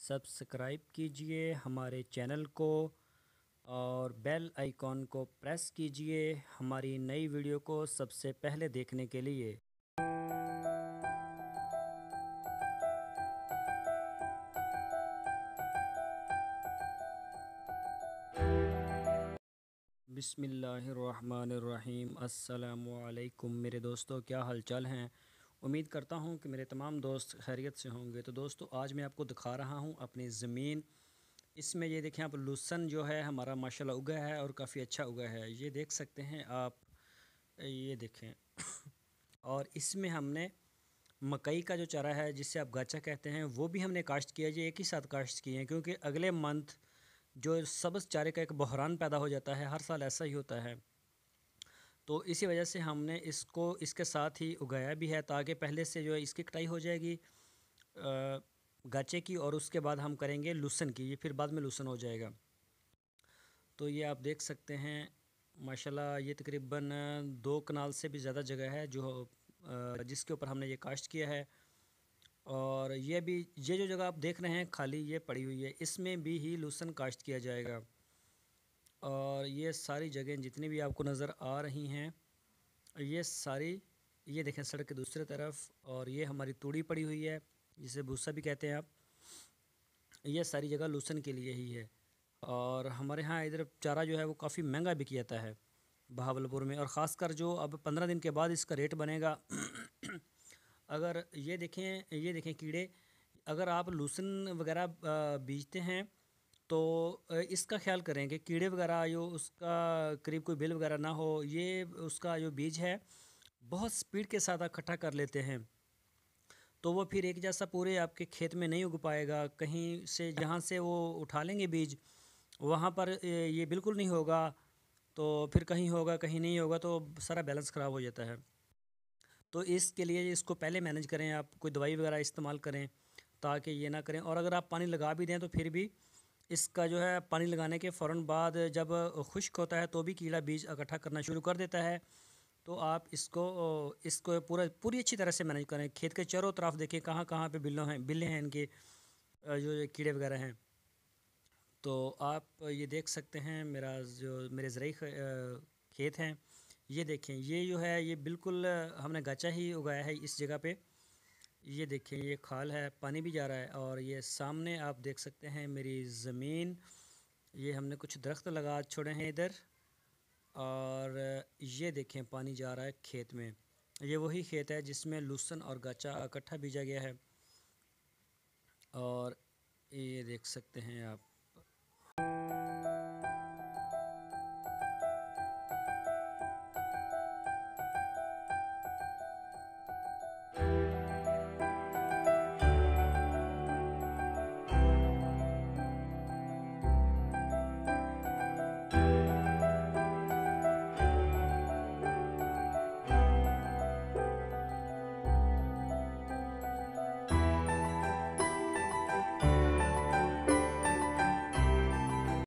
Subscribe कीजिए हमारे channel को और बेल आइकॉन को प्रेस कीजिए हमारी नई वीडियो को सबसे पहले देखने के लिए। बिस्मिल्लाहिर्रहमानिर्रहीम। अस्सलामुअलैकुम मेरे दोस्तों, क्या हालचाल हैं। उम्मीद करता हूं कि मेरे तमाम दोस्त खैरियत से होंगे। तो दोस्तों, आज मैं आपको दिखा रहा हूं अपनी ज़मीन। इसमें ये देखें आप, लहसुन जो है हमारा माशाल्लाह उगा है और काफ़ी अच्छा उगा है, ये देख सकते हैं आप, ये देखें। और इसमें हमने मकई का जो चारा है जिससे आप गाचा कहते हैं वो भी हमने काश्त किया। ये एक ही साथ काश्त किए हैं क्योंकि अगले मंथ जो सब्ज़ चारे का एक बहरान पैदा हो जाता है, हर साल ऐसा ही होता है। तो इसी वजह से हमने इसको इसके साथ ही उगाया भी है ताकि पहले से जो है इसकी कटाई हो जाएगी गाचे की, और उसके बाद हम करेंगे लहसुन की, ये फिर बाद में लहसुन हो जाएगा। तो ये आप देख सकते हैं माशाल्लाह, ये तकरीबन 2 कनाल से भी ज़्यादा जगह है जो जिसके ऊपर हमने ये काश्त किया है। और ये भी, ये जो जगह आप देख रहे हैं खाली ये पड़ी हुई है, इसमें भी ही लहसुन काश्त किया जाएगा। और ये सारी जगह जितनी भी आपको नज़र आ रही हैं, ये सारी, ये देखें सड़क के दूसरी तरफ, और ये हमारी तूड़ी पड़ी हुई है जिसे भूसा भी कहते हैं आप। ये सारी जगह लहसुन के लिए ही है। और हमारे यहाँ इधर चारा जो है वो काफ़ी महंगा बिक जाता है बहावलपुर में, और ख़ासकर जो अब 15 दिन के बाद इसका रेट बनेगा। अगर ये देखें कीड़े, अगर आप लहसुन वगैरह बीजते हैं तो इसका ख्याल करें कि कीड़े वगैरह जो उसका करीब कोई बिल वगैरह ना हो। ये उसका जो बीज है बहुत स्पीड के साथ इकट्ठा कर लेते हैं, तो वो फिर एक जैसा पूरे आपके खेत में नहीं उग पाएगा। कहीं से जहाँ से वो उठा लेंगे बीज, वहाँ पर ये बिल्कुल नहीं होगा, तो फिर कहीं होगा कहीं नहीं होगा, तो सारा बैलेंस ख़राब हो जाता है। तो इसके लिए इसको पहले मैनेज करें, आप कोई दवाई वगैरह इस्तेमाल करें ताकि ये ना करें। और अगर आप पानी लगा भी दें तो फिर भी इसका जो है पानी लगाने के फ़ौरन बाद जब खुश्क होता है तो भी कीड़ा बीज इकट्ठा करना शुरू कर देता है। तो आप इसको इसको पूरी अच्छी तरह से मैनेज करें। खेत के चारों तरफ देखें कहाँ कहाँ पे बिल्ले हैं इनके, जो कीड़े वगैरह हैं। तो आप ये देख सकते हैं मेरे ज़रई खेत हैं, ये देखें, ये जो है ये बिल्कुल हमने गाचा ही उगाया है इस जगह पे। ये देखें, ये खाल है, पानी भी जा रहा है। और ये सामने आप देख सकते हैं मेरी ज़मीन, ये हमने कुछ दरख्त लगा छोड़े हैं इधर। और ये देखें पानी जा रहा है खेत में। ये वही खेत है जिसमें लहसुन और गाचा इकट्ठा बीजा गया है। और ये देख सकते हैं आप।